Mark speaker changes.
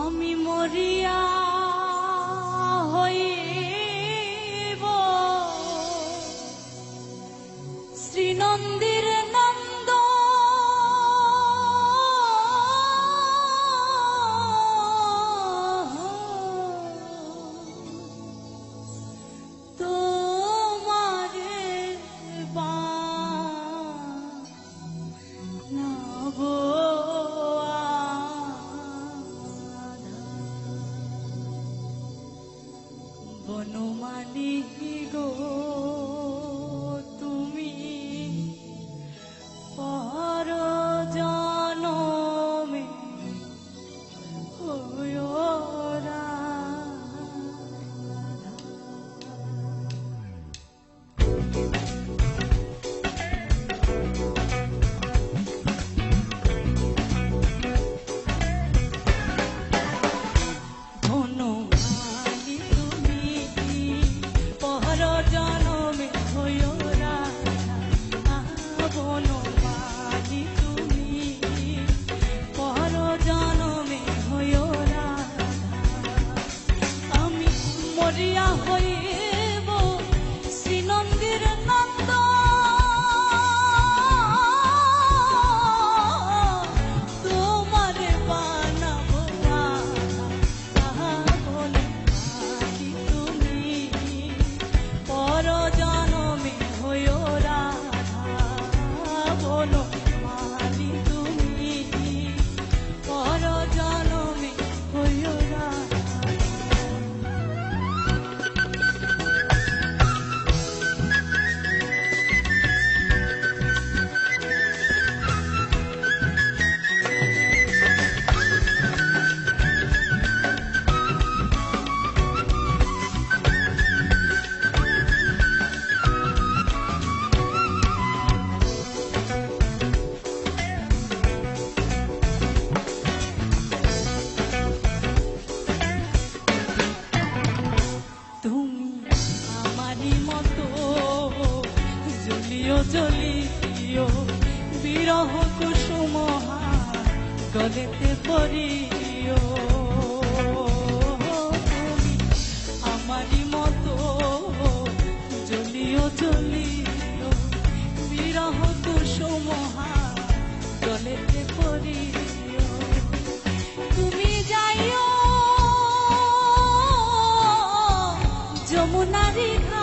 Speaker 1: আমি মরিয়া হইব শ্রীনন্দীর নন্দ তোমারে বানাব বনমালী গো তুমি পর জনমে হইও রাধা। মরিয়া হইব শ্রীনন্দীর নন্দ তোমারে বানাব বনমালী তুমি পর জনমে হইও রাধা। বনমালী তুমি পর জনমে হইও রাধা। জ্বলিও বিরহ কুসুম গলেতে পড়িও তুমি আমারই মতো জ্বলিও জ্বলিও বিরহ কুসুম গলেতে পড়িও। তুমি যাইও যমুনারি ঘাট